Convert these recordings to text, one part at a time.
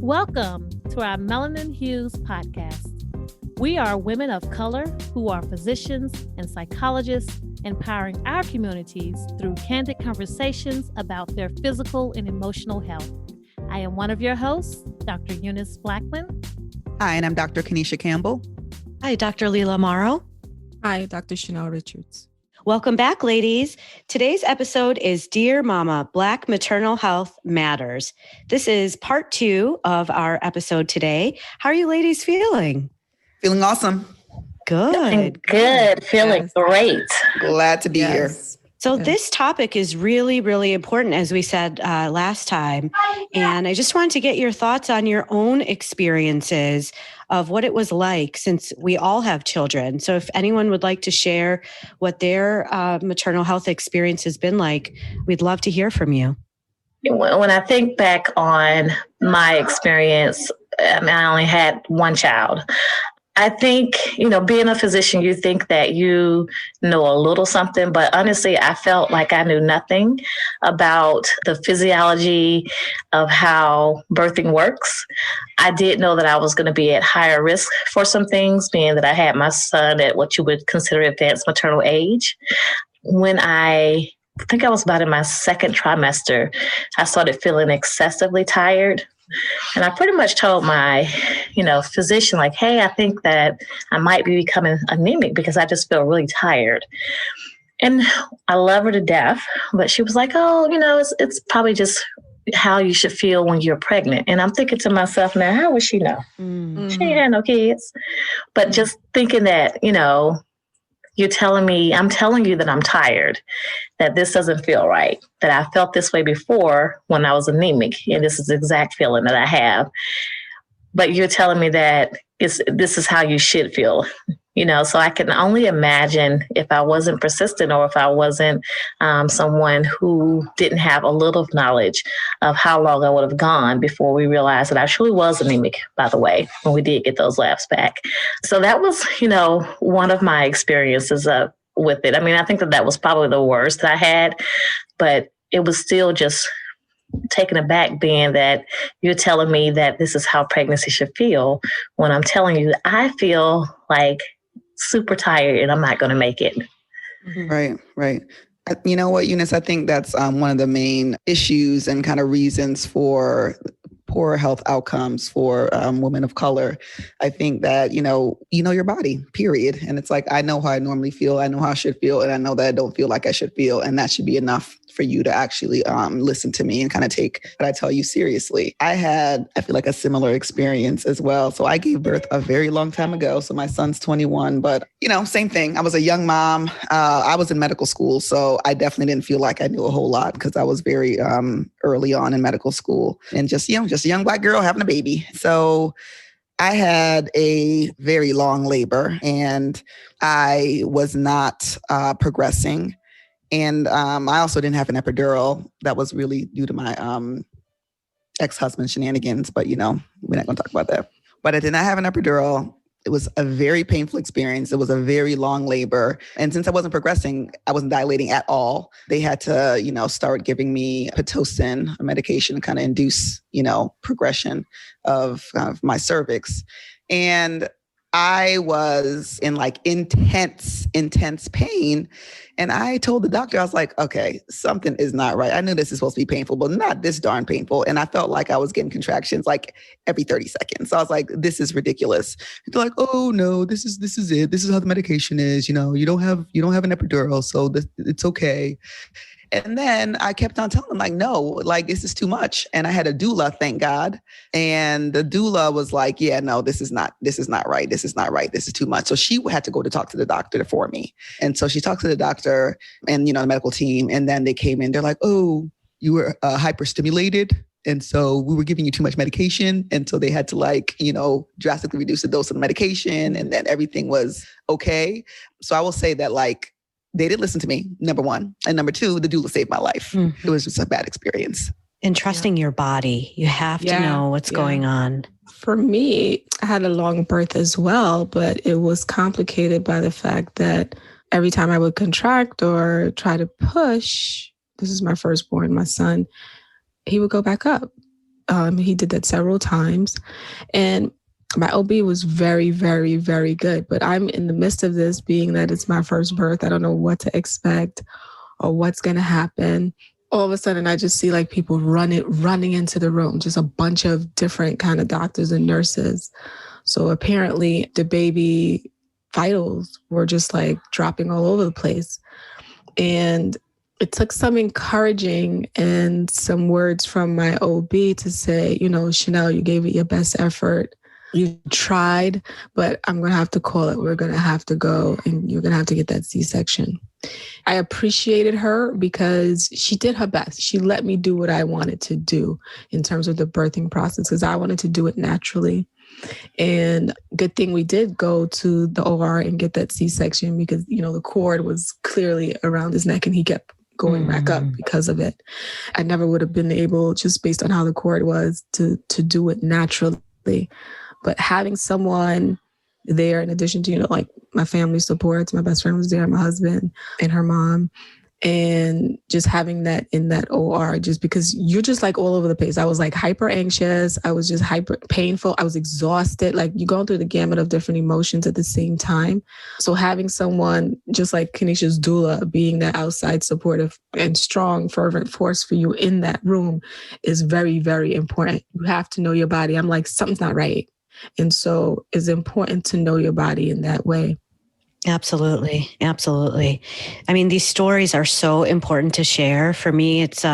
Welcome to our Melanin Hues Podcast. We are women of color who are physicians and psychologists, empowering our communities through candid conversations about their physical and emotional health. I am one of your hosts, Dr. Eunice Blackman. Hi, and I'm Dr. Kenesha Campbell. Hi, Dr. Leela Morrow. Hi, Dr. Chanel Richards. Welcome back, ladies. Today's episode is Dear Mama, Black Maternal Health Matters. This is part 2 of our episode today. How are you ladies feeling? Feeling awesome. Good. Feeling great. Glad to be here. So this topic is really, really important, as we said last time. And I just wanted to get your thoughts on your own experiences of what it was like, since we all have children. So if anyone would like to share what their maternal health experience has been like, we'd love to hear from you. When I think back on my experience, I only had one child. I think, being a physician, you think that you know a little something, but honestly, I felt like I knew nothing about the physiology of how birthing works. I did know that I was going to be at higher risk for some things, being that I had my son at what you would consider advanced maternal age. When I think I was about in my second trimester, I started feeling excessively tired. And I pretty much told my, physician, like, hey, I think that I might be becoming anemic because I just feel really tired. And I love her to death, but she was like, oh, it's probably just how you should feel when you're pregnant. And I'm thinking to myself now, how would she know? Mm-hmm. She ain't had no kids. But just thinking that, you're telling me, I'm telling you that I'm tired, that this doesn't feel right, that I felt this way before when I was anemic, and this is the exact feeling that I have. But you're telling me that this is how you should feel, so I can only imagine if I wasn't persistent or if I wasn't someone who didn't have a little knowledge of how long I would have gone before we realized that I truly was anemic, by the way, when we did get those labs back. So that was, one of my experiences with it. I mean, I think that was probably the worst that I had, but it was still just taken aback being that you're telling me that this is how pregnancy should feel when I'm telling you I feel like super tired and I'm not going to make it. Right. You know what, Eunice, I think that's one of the main issues and kind of reasons for poor health outcomes for women of color. I think that, you know your body, period. And it's like, I know how I normally feel. I know how I should feel. And I know that I don't feel like I should feel. And that should be enough for you to actually listen to me and kind of take what I tell you seriously. I feel like a similar experience as well. So I gave birth a very long time ago. So my son's 21, but same thing. I was a young mom. I was in medical school. So I definitely didn't feel like I knew a whole lot because I was very early on in medical school and just a young Black girl having a baby. So I had a very long labor and I was not progressing. And I also didn't have an epidural. That was really due to my ex-husband's shenanigans, but we're not going to talk about that. But I did not have an epidural. It was a very painful experience. It was a very long labor. And since I wasn't progressing, I wasn't dilating at all. They had to, start giving me Pitocin, a medication to kind of induce, progression of my cervix. And I was in intense pain. And I told the doctor, I was like, okay, something is not right. I knew this is supposed to be painful, but not this darn painful. And I felt like I was getting contractions like every 30 seconds. So I was like, this is ridiculous. And they're like, oh no, this is it. This is how the medication is. You don't have an epidural, so it's okay. And then I kept on telling them like, no, like this is too much. And I had a doula, thank God. And the doula was like, yeah, no, this is not right. This is not right. This is too much. So she had to go to talk to the doctor for me. And so she talked to the doctor and, the medical team. And then they came in, they're like, oh, you were hyperstimulated. And so we were giving you too much medication. And so they had to drastically reduce the dose of the medication. And then everything was okay. So I will say that they didn't listen to me, number one. And number two, the doula saved my life. Mm-hmm. It was just a bad experience. And trusting your body. You have to know what's going on. For me, I had a long birth as well, but it was complicated by the fact that every time I would contract or try to push, this is my firstborn, my son, he would go back up. He did that several times. And my OB was very, very, very good. But I'm in the midst of this, being that it's my first birth. I don't know what to expect or what's going to happen. All of a sudden, I just see like people running into the room, just a bunch of different kind of doctors and nurses. So apparently the baby vitals were just like dropping all over the place. And it took some encouraging and some words from my OB to say, Chanel, you gave it your best effort. You tried, but I'm going to have to call it. We're going to have to go and you're going to have to get that C-section. I appreciated her because she did her best. She let me do what I wanted to do in terms of the birthing process because I wanted to do it naturally. And good thing we did go to the OR and get that C-section because, the cord was clearly around his neck and he kept going back up because of it. I never would have been able, just based on how the cord was, to do it naturally. But having someone there, in addition to, like my family supports, my best friend was there, my husband and her mom, and just having that in that OR, just because you're just like all over the place. I was like hyper anxious. I was just hyper painful. I was exhausted. Like you're going through the gamut of different emotions at the same time. So having someone just like Kenesha's doula being that outside supportive and strong, fervent force for you in that room is very, very important. You have to know your body. I'm like, something's not right. And so it's important to know your body in that way. Absolutely. Absolutely. I mean, these stories are so important to share. For me, it's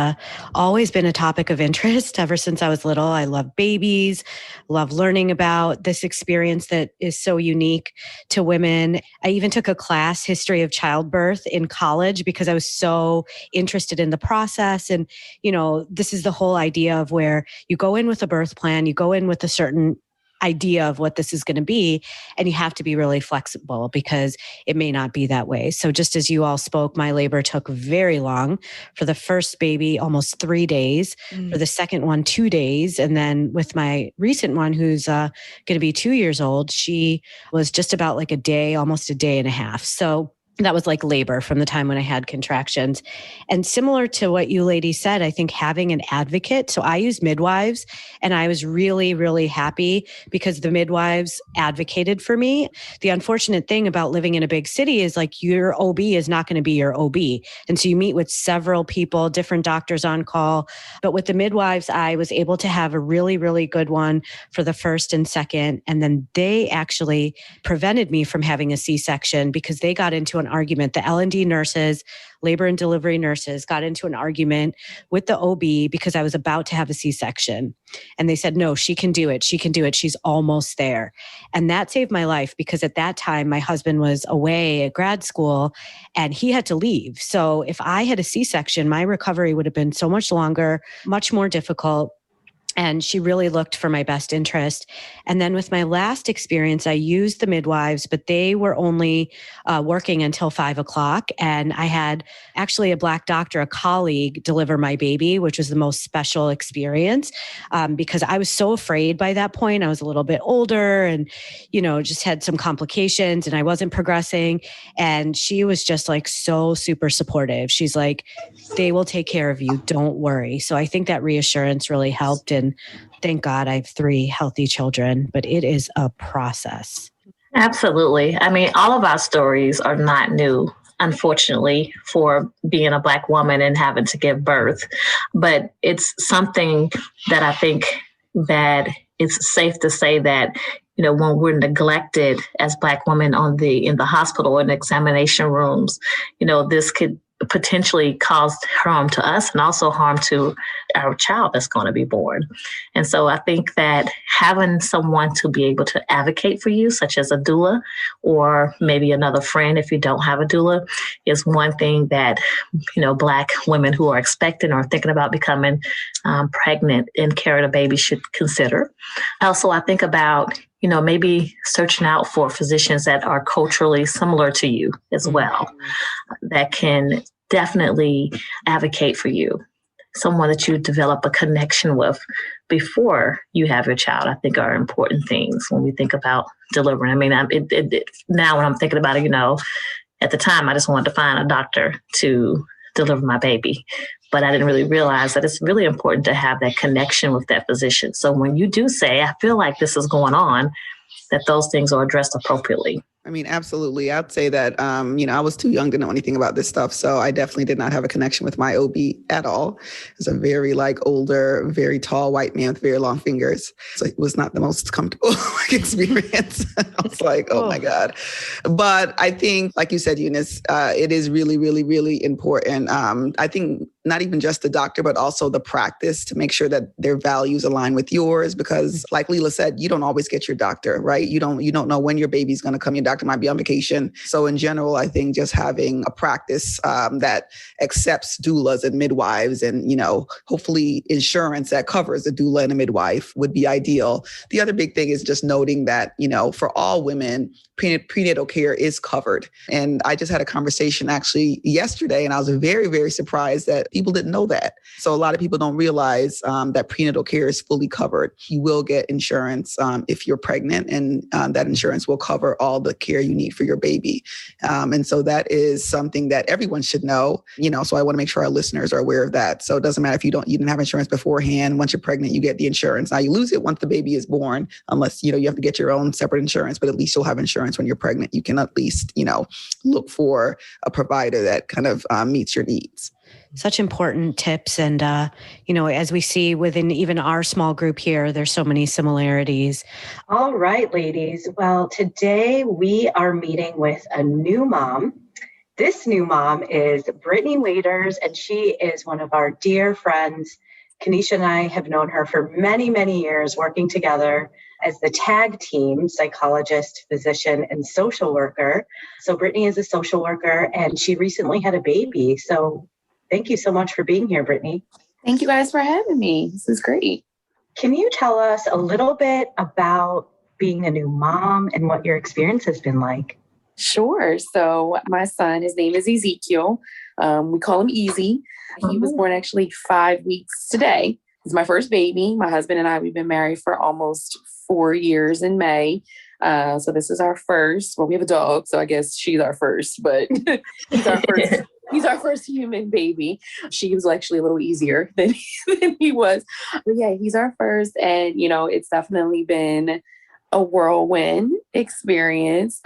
always been a topic of interest ever since I was little. I love babies, love learning about this experience that is so unique to women. I even took a class, History of Childbirth, in college because I was so interested in the process. And, this is the whole idea of where you go in with a birth plan, you go in with a certain idea of what this is going to be, and you have to be really flexible because it may not be that way. So just as you all spoke, my labor took very long. For the first baby, almost 3 days. For the second one, 2 days. And then with my recent one, who's going to be 2 years old, she was just about like a day, almost a day and a half. So that was like labor from the time when I had contractions. And similar to what you ladies said, I think having an advocate. So I use midwives, and I was really, really happy because the midwives advocated for me. The unfortunate thing about living in a big city is like your OB is not going to be your OB. And so you meet with several people, different doctors on call. But with the midwives, I was able to have a really, really good one for the first and second. And then they actually prevented me from having a C-section because they got into an argument. The L&D nurses, labor and delivery nurses, got into an argument with the OB because I was about to have a C-section. And they said, no, she can do it. She can do it. She's almost there. And that saved my life because at that time, my husband was away at grad school and he had to leave. So if I had a C-section, my recovery would have been so much longer, much more difficult. And she really looked for my best interest. And then with my last experience, I used the midwives, but they were only working until 5 o'clock. And I had actually a Black doctor, a colleague, deliver my baby, which was the most special experience because I was so afraid by that point. I was a little bit older and, just had some complications and I wasn't progressing. And she was just like so super supportive. She's like, they will take care of you. Don't worry. So I think that reassurance really helped. And thank God I have 3 healthy children, but it is a process. Absolutely. I mean, all of our stories are not new, unfortunately, for being a Black woman and having to give birth. But it's something that I think that it's safe to say that, when we're neglected as Black women in the hospital and examination rooms, this could potentially cause harm to us and also harm to our child that's going to be born. And so I think that having someone to be able to advocate for you, such as a doula or maybe another friend if you don't have a doula, is one thing that, Black women who are expecting or thinking about becoming pregnant and carrying a baby should consider. Also, I think about maybe searching out for physicians that are culturally similar to you as well, that can definitely advocate for you. Someone that you develop a connection with before you have your child, I think are important things when we think about delivering. I mean, now when I'm thinking about it, at the time I just wanted to find a doctor to deliver my baby. but I didn't really realize that it's really important to have that connection with that physician. So when you do say, I feel like this is going on, that those things are addressed appropriately. I mean, absolutely. I'd say that, I was too young to know anything about this stuff. So I definitely did not have a connection with my OB at all. It's a very older, very tall white man with very long fingers. So it was not the most comfortable experience. I was like, oh my God. But I think, like you said, Eunice, it is really, really, really important. I think not even just the doctor, but also the practice to make sure that their values align with yours. Because like Leela said, you don't always get your doctor, right? You don't know when your baby's going to come. Your doctor might be on vacation. So in general, I think just having a practice that accepts doulas and midwives and, hopefully insurance that covers a doula and a midwife would be ideal. The other big thing is just noting that, for all women, prenatal care is covered. And I just had a conversation actually yesterday, and I was very, very surprised that people didn't know that. So a lot of people don't realize that prenatal care is fully covered. You will get insurance if you're pregnant, and that insurance will cover all the care you need for your baby. And so that is something that everyone should know, so I want to make sure our listeners are aware of that. So it doesn't matter if you didn't have insurance beforehand. Once you're pregnant, you get the insurance. Now you lose it once the baby is born, unless, you have to get your own separate insurance, but at least you'll have insurance when you're pregnant. You can at least, look for a provider that kind of meets your needs. Such important tips. And, as we see within even our small group here, there's so many similarities. All right, ladies. Well, today we are meeting with a new mom. This new mom is Brittany Waiters, and she is one of our dear friends. Kanisha and I have known her for many, many years, working together as the tag team, psychologist, physician, and social worker. So Brittany is a social worker, and she recently had a baby. So thank you so much for being here, Brittany. Thank you guys for having me. This is great. Can you tell us a little bit about being a new mom and what your experience has been like? Sure. So my son, his name is Ezekiel. We call him Easy. He was born actually 5 weeks today. He's my first baby. My husband and I, we've been married for almost 4 years in May. So this is our first. Well, we have a dog, so I guess she's our first, but he's our first. He's our first human baby. She was actually a little easier than he was. But yeah, he's our first. And, it's definitely been a whirlwind experience.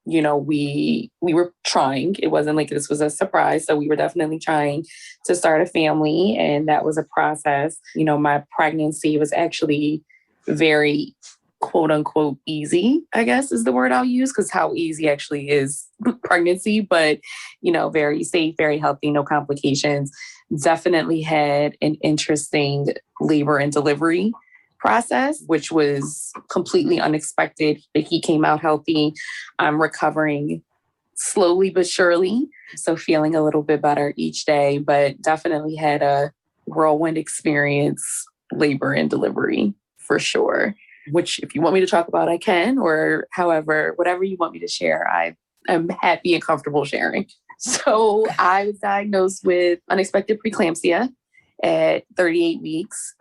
We were trying. It wasn't like this was a surprise. So we were definitely trying to start a family. And that was a process. My pregnancy was actually very quote unquote easy, I guess is the word I'll use, because how easy actually is pregnancy, but, very safe, very healthy, no complications. Definitely had an interesting labor and delivery process, which was completely unexpected. He came out healthy. I'm recovering slowly but surely. So feeling a little bit better each day, but definitely had a whirlwind experience, labor and delivery for sure. Which if you want me to talk about, I can, or however, whatever you want me to share, I am happy and comfortable sharing. So I was diagnosed with unexpected preeclampsia at 38 weeks,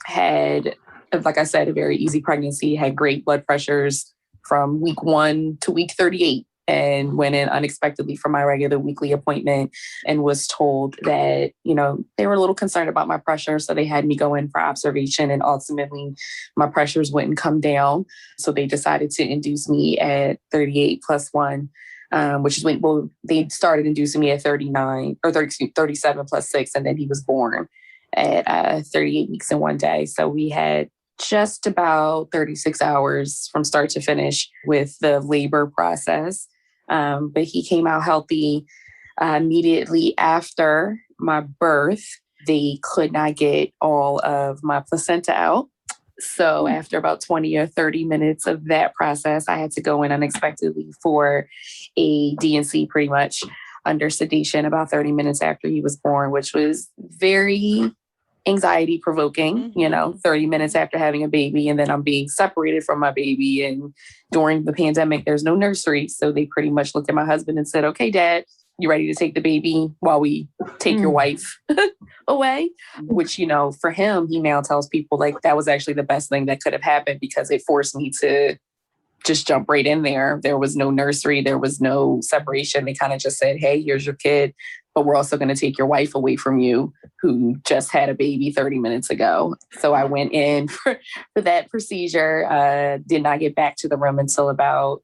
had, like I said, a very easy pregnancy, had great blood pressures from week 1 to week 38. And went in unexpectedly for my regular weekly appointment and was told that, they were a little concerned about my pressure. So they had me go in for observation, and ultimately my pressures wouldn't come down. So they decided to induce me at 38 plus 1, which is when, they started inducing me at 37 plus 6. And then he was born at 38 weeks in 1 day. So we had just about 36 hours from start to finish with the labor process. But he came out healthy immediately after my birth. They could not get all of my placenta out. So after about 20 or 30 minutes of that process, I had to go in unexpectedly for a D&C, pretty much under sedation, about 30 minutes after he was born, which was very anxiety provoking, 30 minutes after having a baby, and then I'm being separated from my baby. And during the pandemic, there's no nursery. So they pretty much looked at my husband and said, okay, Dad, you ready to take the baby while we take your wife away? Which, for him, he now tells people like that was actually the best thing that could have happened, because it forced me to just jump right in there. There was no nursery. There was no separation. They kind of just said, hey, here's your kid. but we're also going to take your wife away from you who just had a baby 30 minutes ago. So I went in for that procedure, did not get back to the room until about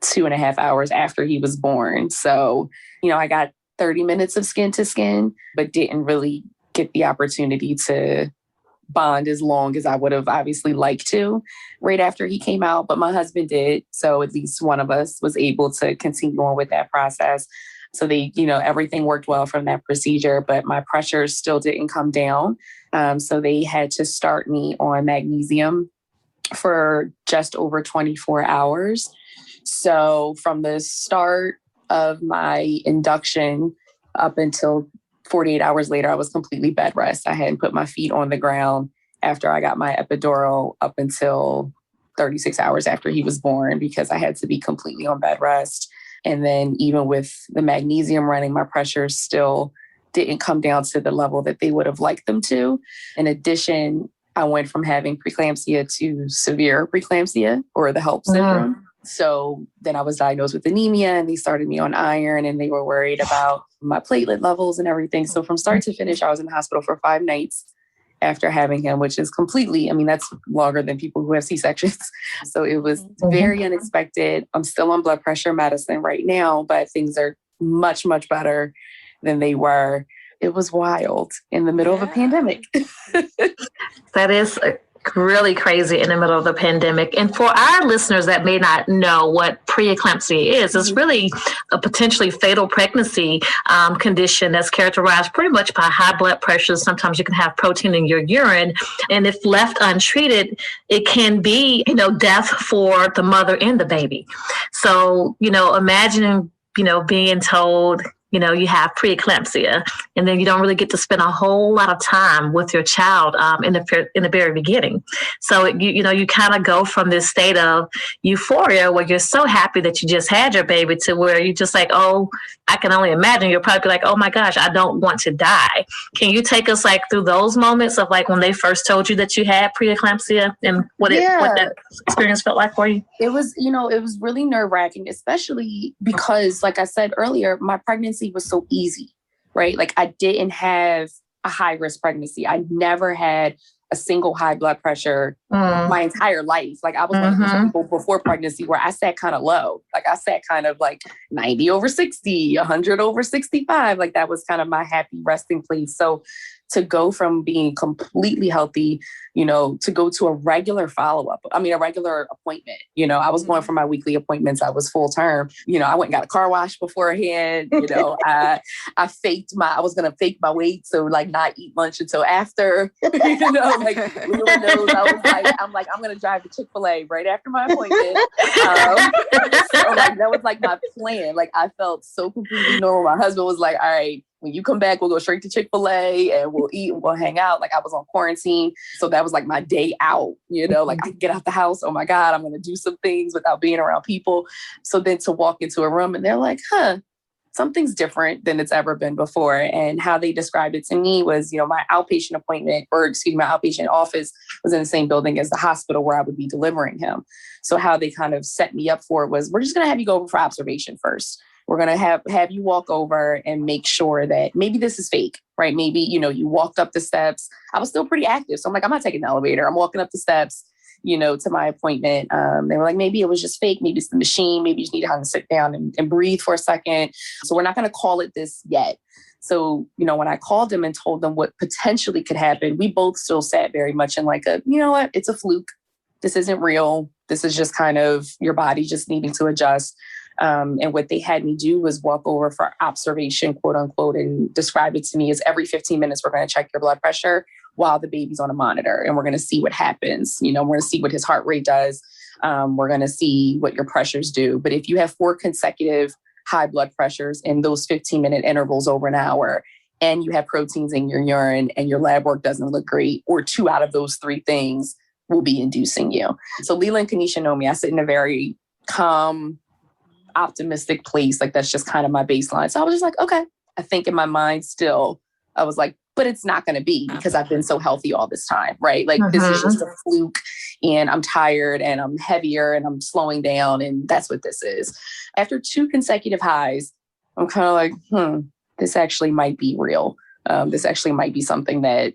2.5 hours after he was born. So, I got 30 minutes of skin to skin, but didn't really get the opportunity to bond as long as I would have obviously liked to right after he came out. But my husband did. So at least one of us was able to continue on with that process. So everything worked well from that procedure, but my pressure still didn't come down. So they had to start me on magnesium for just over 24 hours. So from the start of my induction up until 48 hours later, I was completely bed rest. I hadn't put my feet on the ground after I got my epidural up until 36 hours after he was born because I had to be completely on bed rest. And then even with the magnesium running, my pressure still didn't come down to the level that they would have liked them to. In addition, I went from having preeclampsia to severe preeclampsia or the HELP syndrome. So then I was diagnosed with anemia and they started me on iron and they were worried about my platelet levels and everything. So from start to finish, I was in the hospital for 5 nights after having him, which is that's longer than people who have C-sections. So it was very unexpected. I'm still on blood pressure medicine right now, but things are much, much better than they were. It was wild in the middle of a pandemic. That is really crazy in the middle of the pandemic. And for our listeners that may not know what preeclampsia is, it's really a potentially fatal pregnancy condition that's characterized pretty much by high blood pressure. Sometimes you can have protein in your urine. And if left untreated, it can be, death for the mother and the baby. So, imagine, being told, you have preeclampsia, and then you don't really get to spend a whole lot of time with your child in the very beginning. So you kind of go from this state of euphoria where you're so happy that you just had your baby to where you're just like, oh, I can only imagine you'll probably be like, oh my gosh, I don't want to die. Can you take us through those moments of when they first told you that you had preeclampsia and what that experience felt like for you? It was, it was really nerve-wracking, especially because, like I said earlier, my pregnancy was so easy, right? I didn't have a high-risk pregnancy. I never had a single high blood pressure my entire life. I was one of those people before pregnancy where I sat kind of low. I sat kind of 90 over 60, 100 over 65. That was kind of my happy resting place. So to go from being completely healthy, to go to a regular follow-up, a regular appointment, I was going for my weekly appointments. I was full term, I went and got a car wash beforehand. I was going to fake my weight. So not eat lunch until after, Lord knows, I'm going to drive to Chick-fil-A right after my appointment. So that was my plan. I felt so completely normal. My husband was like, all right, when you come back, we'll go straight to Chick-fil-A and we'll eat and we'll hang out. I was on quarantine. So that was my day out, I could get out the house. Oh my God, I'm going to do some things without being around people. So then to walk into a room and they're like, something's different than it's ever been before. And how they described it to me was, my outpatient appointment my outpatient office was in the same building as the hospital where I would be delivering him. So how they kind of set me up for it was, we're just going to have you go over for observation first. We're going to have you walk over and make sure that maybe this is fake, right? Maybe, you walked up the steps. I was still pretty active. So I'm I'm not taking the elevator. I'm walking up the steps, to my appointment. They were like, maybe it was just fake. Maybe it's the machine. Maybe you just need to sit down and breathe for a second. So we're not going to call it this yet. So, when I called them and told them what potentially could happen, we both still sat very much in it's a fluke. This isn't real. This is just kind of your body just needing to adjust. And what they had me do was walk over for observation, quote unquote, and describe it to me as every 15 minutes, we're going to check your blood pressure while the baby's on a monitor. And we're going to see what happens. We're going to see what his heart rate does. We're going to see what your pressures do. But if you have 4 consecutive high blood pressures in those 15-minute intervals over an hour, and you have proteins in your urine and your lab work doesn't look great, or 2 out of those 3 things will be inducing you. So Leela and Kanisha know me. I sit in a very calm, optimistic place. That's just kind of my baseline. So I was just like, okay. I think in my mind still, I was like, but it's not going to be because I've been so healthy all this time, right? This is just a fluke and I'm tired and I'm heavier and I'm slowing down and that's what this is. After 2 consecutive highs, I'm kind of like, this actually might be real. This actually might be something that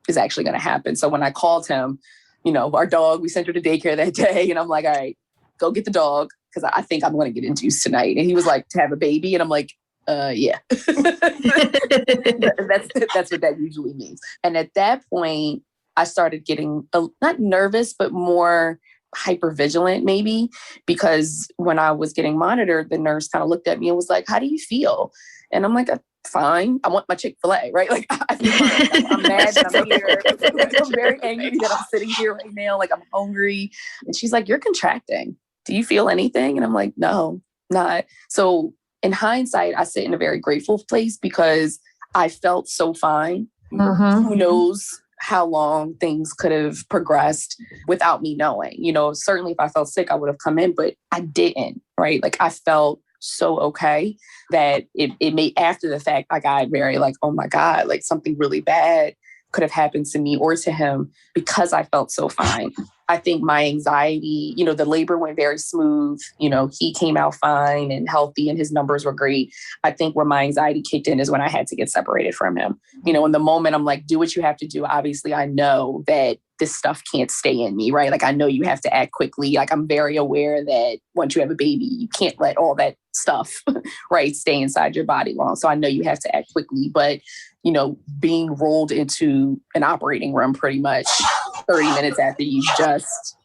is actually going to happen. So when I called him, our dog, we sent her to daycare that day, and I'm like, all right, go get the dog, because I think I'm going to get induced tonight. And he was like, to have a baby? And I'm like, yeah. That's what that usually means. And at that point, I started getting not nervous, but more hypervigilant maybe, because when I was getting monitored, the nurse kind of looked at me and was like, how do you feel? And I'm like, fine. I want my Chick-fil-A, right? Like, I feel fine. I'm mad that I'm here. I'm very angry that I'm sitting here right now. Like, I'm hungry. And she's like, you're contracting. Do you feel anything? And I'm like, no, not. So in hindsight, I sit in a very grateful place because I felt so fine. Who knows how long things could have progressed without me knowing. Certainly if I felt sick, I would have come in, but I didn't, right? Like, I felt so okay that it made, after the fact, I got very like, oh my God, like something really bad could have happened to me or to him, because I felt so fine. I think my anxiety, the labor went very smooth. He came out fine and healthy and his numbers were great. I think where my anxiety kicked in is when I had to get separated from him. In the moment, I'm like, do what you have to do. Obviously, I know that this stuff can't stay in me, right? Like, I know you have to act quickly. Like, I'm very aware that once you have a baby, you can't let all that stuff, right, stay inside your body long. So I know you have to act quickly. But, being rolled into an operating room pretty much 30 minutes after you've just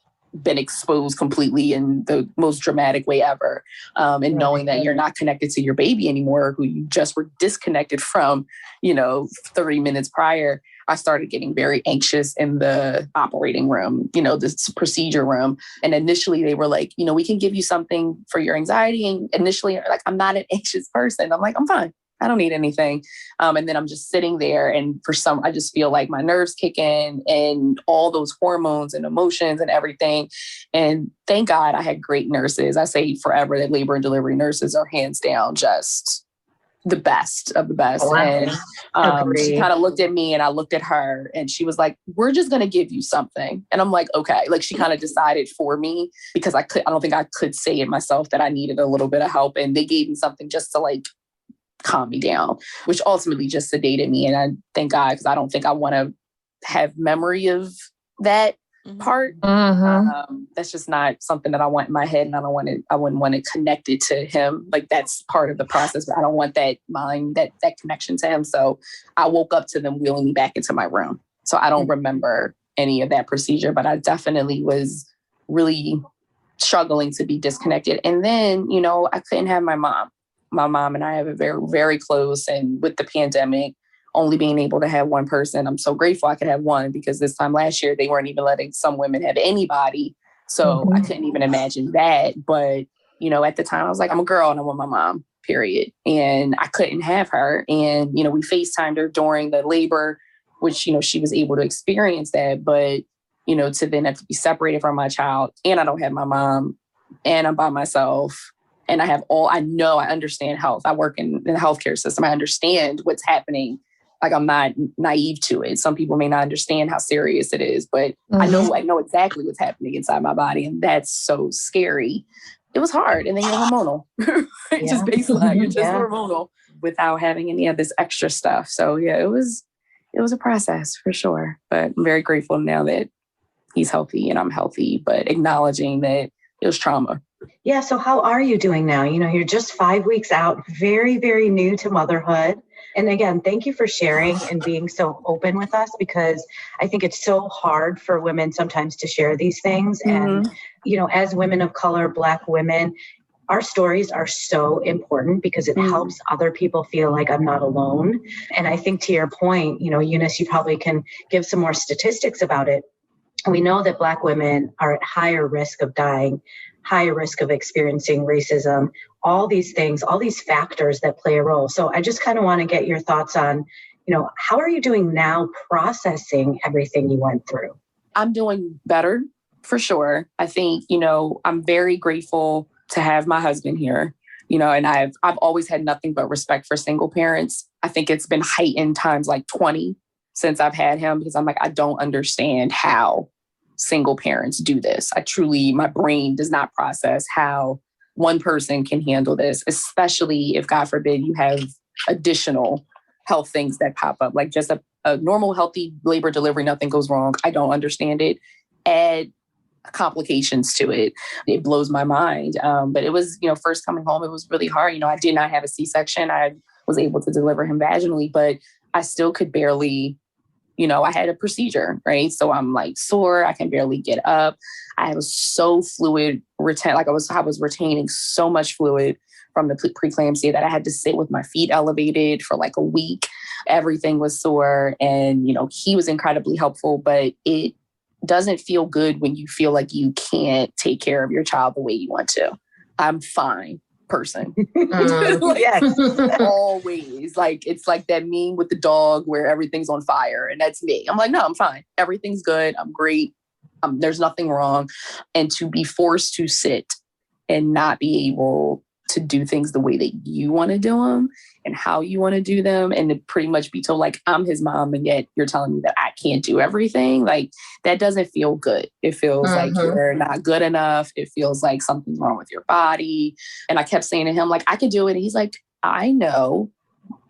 been exposed completely in the most dramatic way ever. And knowing that you're not connected to your baby anymore, who you just were disconnected from, 30 minutes prior, I started getting very anxious in the operating room, this procedure room. And initially they were like, we can give you something for your anxiety. And initially, like, I'm not an anxious person. I'm like, I'm fine. I don't need anything. And then I'm just sitting there, and I just feel like my nerves kick in and all those hormones and emotions and everything. And thank God I had great nurses. I say forever that labor and delivery nurses are hands down just the best of the best. Wow. And she kind of looked at me and I looked at her, and she was like, we're just going to give you something. And I'm like, okay. Like, she kind of decided for me, because I don't think I could say it myself that I needed a little bit of help. And they gave me something just to like calm me down, which ultimately just sedated me. And I thank God, because I don't think I want to have memory of that part. That's just not something that I want in my head, and I wouldn't want it connected to him. Like, that's part of the process, but I don't want that that connection to him. So I woke up to them wheeling me back into my room. So I don't remember any of that procedure, but I definitely was really struggling to be disconnected. And then, I couldn't have my mom. My mom and I have a very, very close, and with the pandemic, only being able to have one person, I'm so grateful I could have one, because this time last year, they weren't even letting some women have anybody. So I couldn't even imagine that. But, at the time I was like, I'm a girl and I want my mom, period. And I couldn't have her. And, we FaceTimed her during the labor, which, she was able to experience that. But, to then have to be separated from my child, and I don't have my mom, and I'm by myself. And I understand health. I work in the healthcare system. I understand what's happening. Like, I'm not naive to it. Some people may not understand how serious it is, but I know exactly what's happening inside my body. And that's so scary. It was hard. And then you're hormonal. Just baseline. You're just hormonal without having any of this extra stuff. So yeah, it was a process for sure. But I'm very grateful now that he's healthy and I'm healthy, but acknowledging that it was trauma. Yeah. So how are you doing now? You're just 5 weeks out, very, very new to motherhood. And again, thank you for sharing and being so open with us, because I think it's so hard for women sometimes to share these things. And, as women of color, Black women, our stories are so important because it helps other people feel like I'm not alone. And I think to your point, Eunice, you probably can give some more statistics about it. We know that Black women are at higher risk of dying, higher risk of experiencing racism, all these things, all these factors that play a role. So I just kind of want to get your thoughts on, how are you doing now processing everything you went through? I'm doing better for sure. I think, I'm very grateful to have my husband here, and I've always had nothing but respect for single parents. I think it's been heightened times like 20 since I've had him, because I'm like, I don't understand how single parents do this. My brain does not process how one person can handle this, especially if, God forbid, you have additional health things that pop up, like just a normal, healthy labor delivery, nothing goes wrong. I don't understand it. Add complications to it. It blows my mind. But it was, first coming home, it was really hard. I did not have a C-section. I was able to deliver him vaginally, but I still could barely, I had a procedure, right? So I'm like sore. I can barely get up. I was so fluid, I was retaining so much fluid from the preeclampsia that I had to sit with my feet elevated for like a week. Everything was sore, and, he was incredibly helpful, but it doesn't feel good when you feel like you can't take care of your child the way you want to. I'm fine person. Yes. Always. Like, it's like that meme with the dog where everything's on fire, and that's me. I'm like, no, I'm fine. Everything's good. I'm great. There's nothing wrong. And to be forced to sit and not be able to do things the way that you want to do them and how you want to do them, and to pretty much be told like I'm his mom, and yet you're telling me that I can't do everything, like that doesn't feel good. It feels like you're not good enough. It feels like something's wrong with your body. And I kept saying to him, like, I can do it. And he's like, I know,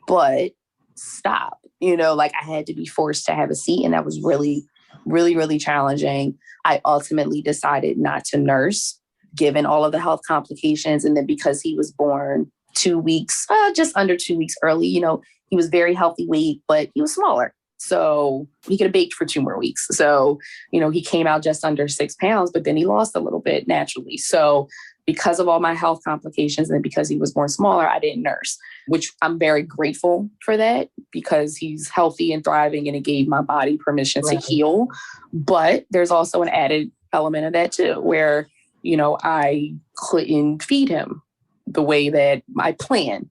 but stop. Like I had to be forced to have a seat, and that was really, really, really challenging. I ultimately decided not to nurse, given all of the health complications. And then because he was born 2 weeks, just under 2 weeks early, he was very healthy weight, but he was smaller. So he could have baked for 2 more weeks. So, he came out just under 6 pounds, but then he lost a little bit naturally. So because of all my health complications and because he was more smaller, I didn't nurse, which I'm very grateful for that, because he's healthy and thriving, and it gave my body permission to heal. But there's also an added element of that too, where I couldn't feed him the way that my plan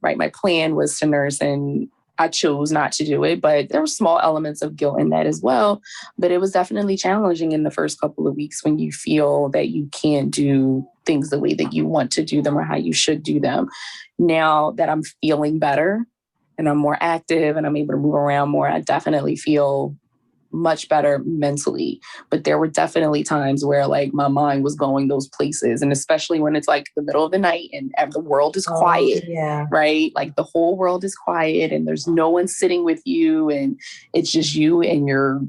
was to nurse, and I chose not to do it. But there were small elements of guilt in that as well. But it was definitely challenging in the first couple of weeks when you feel that you can't do things the way that you want to do them or how you should do them. Now that I'm feeling better and I'm more active and I'm able to move around more, I definitely feel much better mentally. But there were definitely times where like my mind was going those places, and especially when it's like the middle of the night and the world is quiet, right? Like the whole world is quiet and there's no one sitting with you, and it's just you and your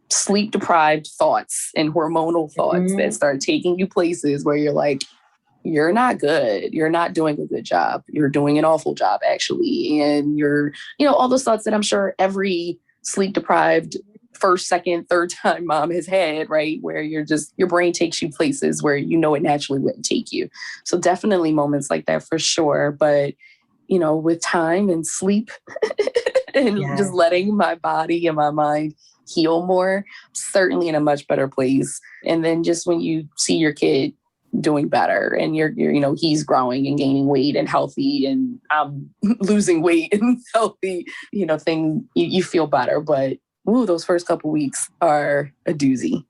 sleep deprived thoughts and hormonal thoughts that start taking you places where you're like, you're not good. You're not doing a good job. You're doing an awful job, actually. And you're, all those thoughts that I'm sure every sleep deprived first, second, third time mom has had, right? Where your brain takes you places where it naturally wouldn't take you. So definitely moments like that for sure. But, with time and sleep and just letting my body and my mind heal more, certainly in a much better place. And then just when you see your kid doing better and you're he's growing and gaining weight and healthy, and I'm losing weight and healthy, you feel better. But those first couple weeks are a doozy.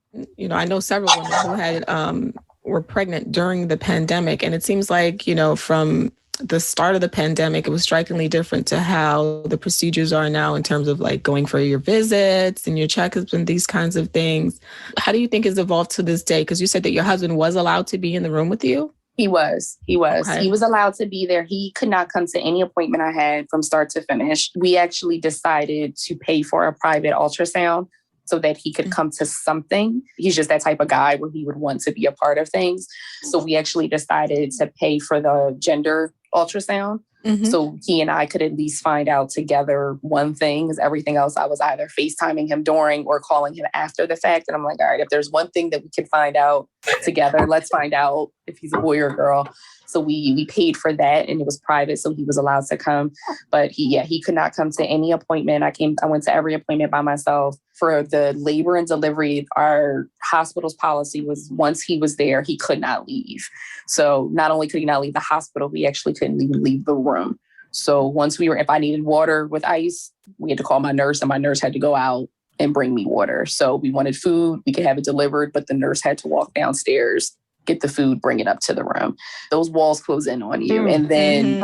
I know several women who had were pregnant during the pandemic, and it seems like, from the start of the pandemic, it was strikingly different to how the procedures are now in terms of like going for your visits and your checkups and these kinds of things. How do you think it's evolved to this day? Because you said that your husband was allowed to be in the room with you. He was. Okay. He was allowed to be there. He could not come to any appointment I had from start to finish. We actually decided to pay for a private ultrasound so that he could come to something. He's just that type of guy where he would want to be a part of things. So we actually decided to pay for the gender ultrasound. So he and I could at least find out together one thing, because everything else I was either FaceTiming him during or calling him after the fact. And I'm like, all right, if there's one thing that we can find out together, let's find out if he's a boy or girl. So we paid for that, and it was private, so he was allowed to come. But he could not come to any appointment. I went to every appointment by myself. For the labor and delivery, our hospital's policy was once he was there, he could not leave. So not only could he not leave the hospital, he actually couldn't even leave the room. So if I needed water with ice, we had to call my nurse, and my nurse had to go out and bring me water. So we wanted food, we could have it delivered, but the nurse had to walk downstairs, get the food, bring it up to the room. Those walls close in on you. And then,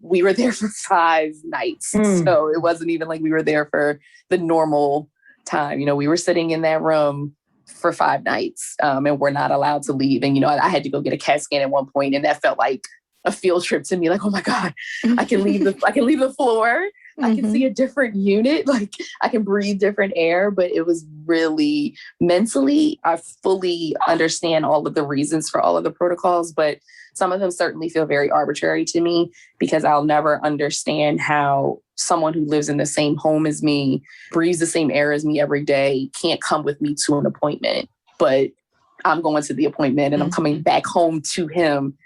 we were there for 5 nights. So it wasn't even like we were there for the normal time. We were sitting in that room for 5 nights and we're not allowed to leave. And, I had to go get a CAT scan at one point, and that felt like a field trip to me. Like, oh my God, I can leave the floor. I can see a different unit. Like I can breathe different air, but it was really mentally, I fully understand all of the reasons for all of the protocols, but some of them certainly feel very arbitrary to me because I'll never understand how someone who lives in the same home as me, breathes the same air as me every day, can't come with me to an appointment, but I'm going to the appointment and I'm coming back home to him.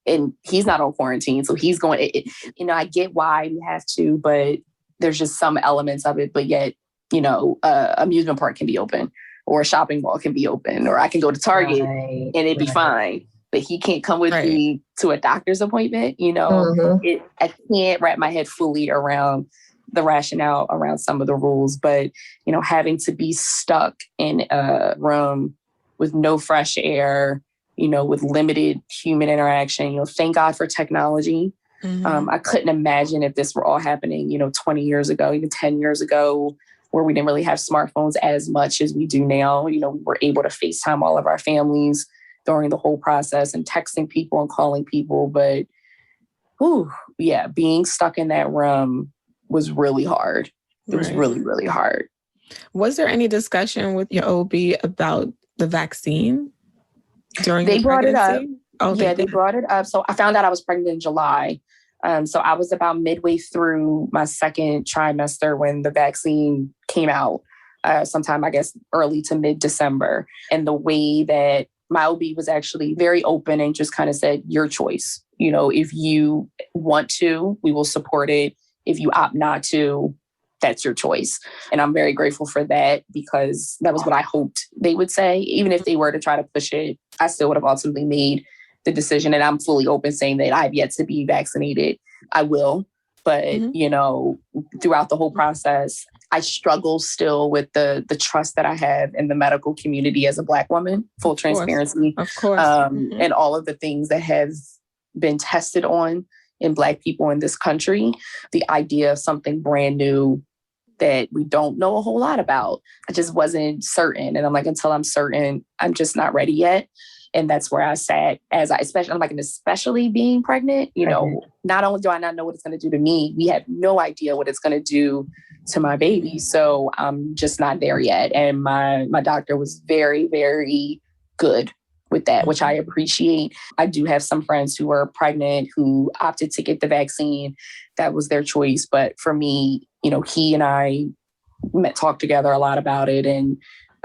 And he's not on quarantine, so he's going, I get why we have to, but there's just some elements of it. But yet, amusement park can be open or a shopping mall can be open, or I can go to Target and it'd be fine. But he can't come with me to a doctor's appointment. I can't wrap my head fully around the rationale around some of the rules. But, having to be stuck in a room with no fresh air, with limited human interaction, thank God for technology. I couldn't imagine if this were all happening, 20 years ago, even 10 years ago, where we didn't really have smartphones as much as we do now. We were able to FaceTime all of our families during the whole process and texting people and calling people. But, being stuck in that room was really hard. It was really, really hard. Was there any discussion with your OB about the vaccine? They brought it up. Oh, they brought it up. So I found out I was pregnant in July. So I was about midway through my second trimester when the vaccine came out, sometime, I guess, early to mid-December. And the way that my OB was actually very open and just kind of said, your choice. If you want to, we will support it. If you opt not to, that's your choice. And I'm very grateful for that because that was what I hoped they would say. Even if they were to try to push it, I still would have ultimately made the decision. And I'm fully open saying that I've yet to be vaccinated. I will. But, throughout the whole process, I struggle still with the trust that I have in the medical community as a Black woman, full transparency. Of course. And all of the things that have been tested on in Black people in this country. The idea of something brand new that we don't know a whole lot about. I just wasn't certain. And I'm like, until I'm certain, I'm just not ready yet. And that's where I sat especially being pregnant, not only do I not know what it's going to do to me, we have no idea what it's going to do to my baby. So I'm just not there yet. And my doctor was very, very good with that, which I appreciate. I do have some friends who are pregnant who opted to get the vaccine. That was their choice. But for me, he and I talked together a lot about it, and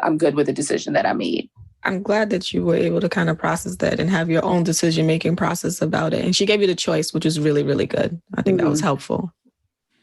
I'm good with the decision that I made. I'm glad that you were able to kind of process that and have your own decision-making process about it. And she gave you the choice, which was really, really good. I think that was helpful.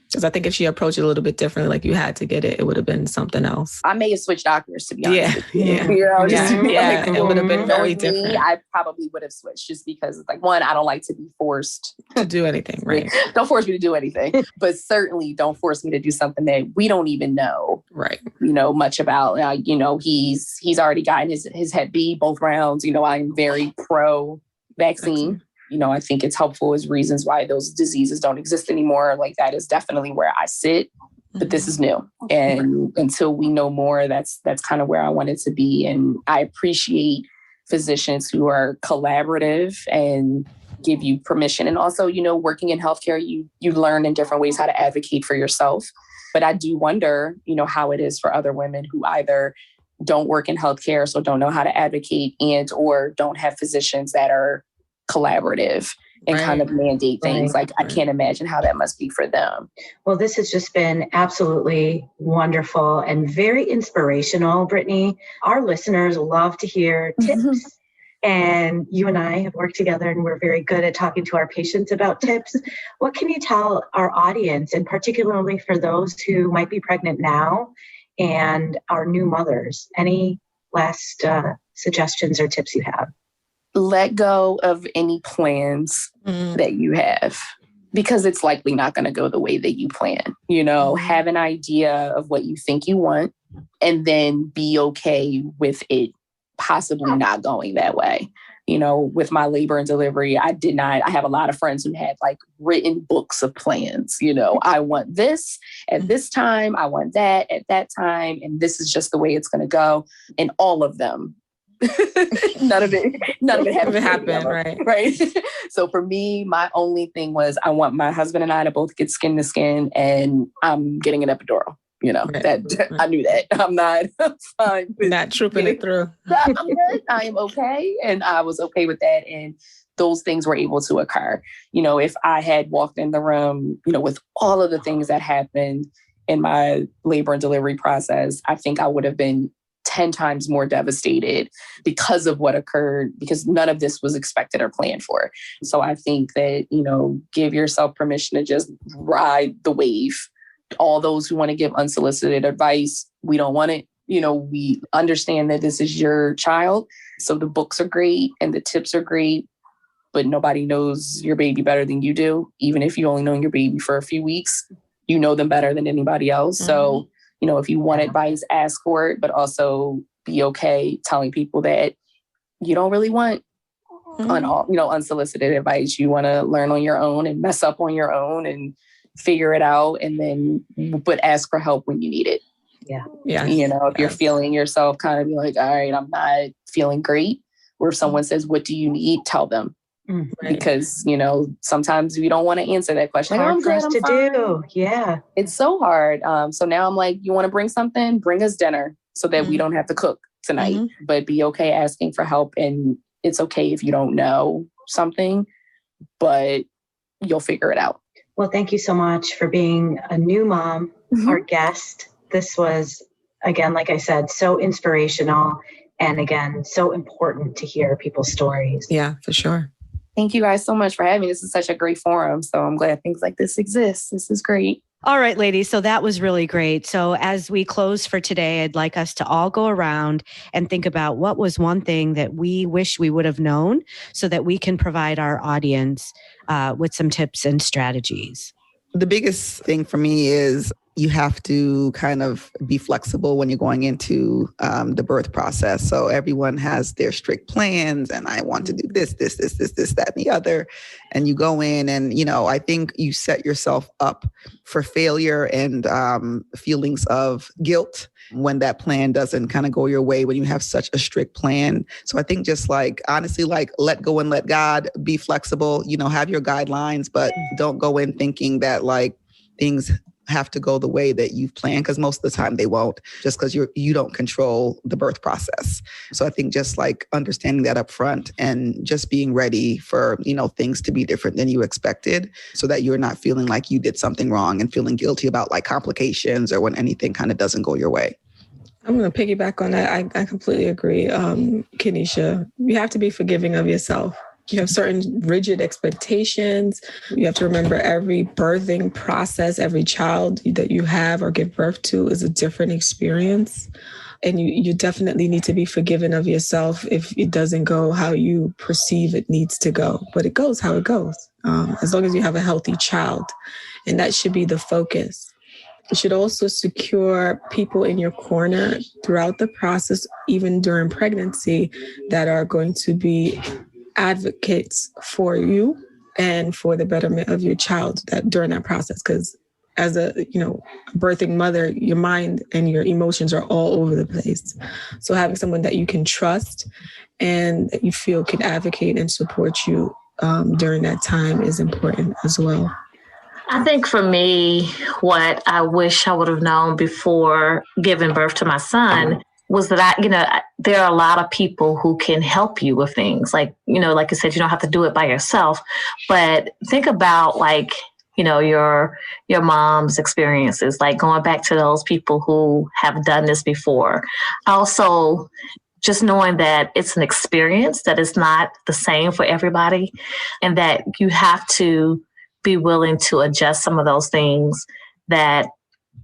Because I think if she approached it a little bit differently, like you had to get it, it would have been something else. I may have switched doctors, to be honest. Yeah. It would have been very different. I probably would have switched just because, one, I don't like to be forced to do anything, right? Don't force me to do anything, but certainly don't force me to do something that we don't even know, right? Much about. He's already gotten his Hep B both rounds. I'm very pro vaccine. I think it's helpful as reasons why those diseases don't exist anymore. Like that is definitely where I sit, but this is new. And until we know more, that's kind of where I wanted to be. And I appreciate physicians who are collaborative and give you permission. And also, working in healthcare, you learn in different ways how to advocate for yourself. But I do wonder, how it is for other women who either don't work in healthcare, so don't know how to advocate, and or don't have physicians that are collaborative and kind of mandate things. I can't imagine how that must be for them. Well, this has just been absolutely wonderful and very inspirational, Brittany. Our listeners love to hear tips. And you and I have worked together and we're very good at talking to our patients about tips. What can you tell our audience, and particularly for those who might be pregnant now and are new mothers? Any last suggestions or tips you have? Let go of any plans that you have, because it's likely not going to go the way that you plan. Have an idea of what you think you want and then be okay with it possibly not going that way. With my labor and delivery, I have a lot of friends who had written books of plans. I want this at this time. I want that at that time. And this is just the way it's going to go. And all of them None of it happened, right? So for me, my only thing was I want my husband and I to both get skin to skin, and I'm getting an epidural. I knew that. I'm not fine. Not trooping it through. I'm good. I am okay. And I was okay with that. And those things were able to occur. If I had walked in the room, with all of the things that happened in my labor and delivery process, I think I would have been 10 times more devastated because of what occurred, because none of this was expected or planned for. So I think that, give yourself permission to just ride the wave. All those who want to give unsolicited advice, we don't want it. We understand that this is your child. So the books are great and the tips are great, but nobody knows your baby better than you do. Even if you only know your baby for a few weeks, you know them better than anybody else. Mm-hmm. So, if you want advice, ask for it, but also be okay telling people that you don't really want unsolicited advice. You want to learn on your own and mess up on your own and figure it out, but ask for help when you need it. Yeah. If you're feeling yourself kind of be like, all right, I'm not feeling great. Or if someone says, what do you need? Tell them. Right. Because, sometimes we don't want to answer that question. Hard for us to do. Yeah. It's so hard. So now I'm like, you want to bring something? Bring us dinner so that we don't have to cook tonight, but be okay asking for help. And it's okay if you don't know something, but you'll figure it out. Well, thank you so much for being a new mom, our guest. This was, again, like I said, so inspirational and again, so important to hear people's stories. Yeah, for sure. Thank you guys so much for having me. This is such a great forum. So I'm glad things like this exist. This is great. All right, ladies. So that was really great. So as we close for today, I'd like us to all go around and think about what was one thing that we wish we would have known so that we can provide our audience with some tips and strategies. The biggest thing for me is you have to kind of be flexible when you're going into the birth process. So everyone has their strict plans and I want to do this, that, and the other. And you go in and, I think you set yourself up for failure and feelings of guilt when that plan doesn't kind of go your way, when you have such a strict plan. So I think just honestly, let go and let God, be flexible, have your guidelines, but don't go in thinking that things have to go the way that you've planned, because most of the time they won't, just because you don't control the birth process. So I think just understanding that up front and just being ready for, things to be different than you expected, so that you're not feeling like you did something wrong and feeling guilty about complications or when anything kind of doesn't go your way. I'm going to piggyback on that. I completely agree. Kenisha, you have to be forgiving of yourself. You have certain rigid expectations. You have to remember every birthing process, every child that you have or give birth to is a different experience. And you definitely need to be forgiving of yourself if it doesn't go how you perceive it needs to go. But it goes how it goes, as long as you have a healthy child. And that should be the focus. You should also secure people in your corner throughout the process, even during pregnancy, that are going to be advocates for you and for the betterment of your child during that process. Because as a birthing mother, your mind and your emotions are all over the place. So having someone that you can trust and that you feel can advocate and support you during that time is important as well. I think for me, what I wish I would have known before giving birth to my son was that there are a lot of people who can help you with things. Like I said, you don't have to do it by yourself, but think about your mom's experiences, going back to those people who have done this before. Also, just knowing that it's an experience that is not the same for everybody, and that you have to be willing to adjust some of those things that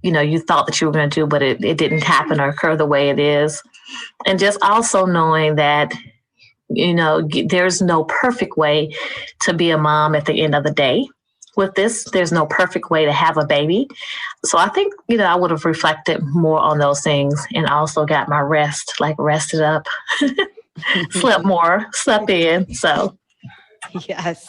you thought that you were going to do, but it didn't happen or occur the way it is. And just also knowing that, there's no perfect way to be a mom at the end of the day. With this, there's no perfect way to have a baby. So I think, I would have reflected more on those things and also got my rest, rested up, slept in. So Yes.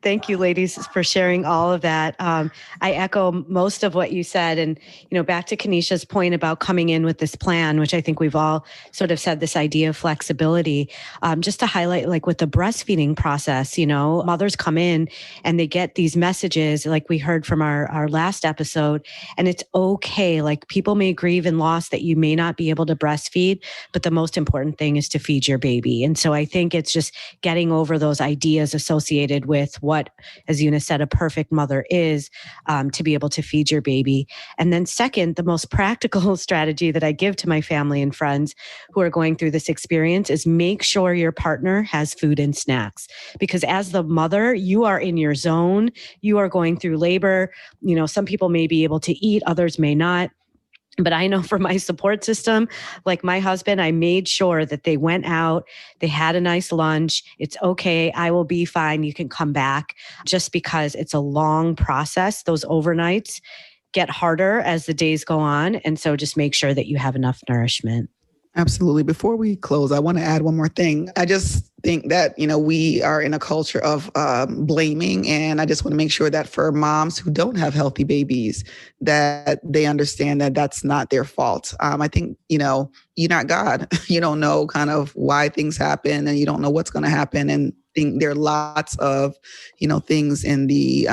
Thank you, ladies, for sharing all of that. I echo most of what you said. And, back to Kanisha's point about coming in with this plan, which I think we've all sort of said, this idea of flexibility, just to highlight, like with the breastfeeding process, mothers come in and they get these messages like we heard from our last episode, and it's okay. Like people may grieve and loss that you may not be able to breastfeed, but the most important thing is to feed your baby. And so I think it's just getting over those ideas associated with what, as Eunice said, a perfect mother is, to be able to feed your baby. And then second, the most practical strategy that I give to my family and friends who are going through this experience is make sure your partner has food and snacks. Because as the mother, you are in your zone. You are going through labor. Some people may be able to eat, others may not. But I know for my support system, like my husband, I made sure that they went out, they had a nice lunch. It's okay. I will be fine. You can come back, just because it's a long process. Those overnights get harder as the days go on. And so just make sure that you have enough nourishment. Absolutely. Before we close, I want to add one more thing. I just think that, we are in a culture of blaming. And I just want to make sure that for moms who don't have healthy babies, that they understand that that's not their fault. I think, you're not God. You don't know kind of why things happen, and you don't know what's going to happen. And there are lots of, things in the,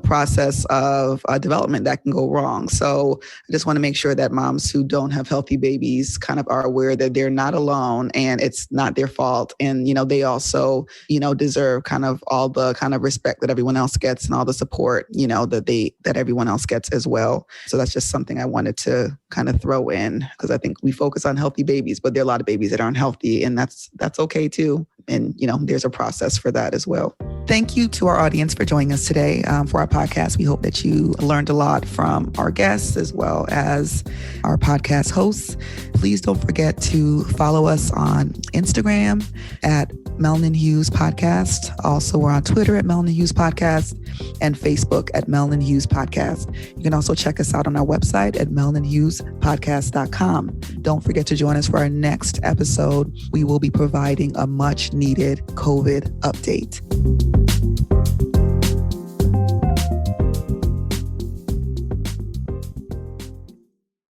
process of development that can go wrong. So I just want to make sure that moms who don't have healthy babies kind of are aware that they're not alone and it's not their fault. And, they also, deserve kind of all the kind of respect that everyone else gets and all the support, that everyone else gets as well. So that's just something I wanted to kind of throw in, because I think we focus on healthy babies, but there are a lot of babies that aren't healthy, and that's okay too. And, there's a process for that as well. Thank you to our audience for joining us today for our podcast. We hope that you learned a lot from our guests as well as our podcast hosts. Please don't forget to follow us on Instagram at Melanin Hues Podcast. Also, we're on Twitter at Melanin Hues Podcast and Facebook at Melanin Hues Podcast. You can also check us out on our website at melaninhuespodcast.com. Don't forget to join us for our next episode. We will be providing a much needed COVID update.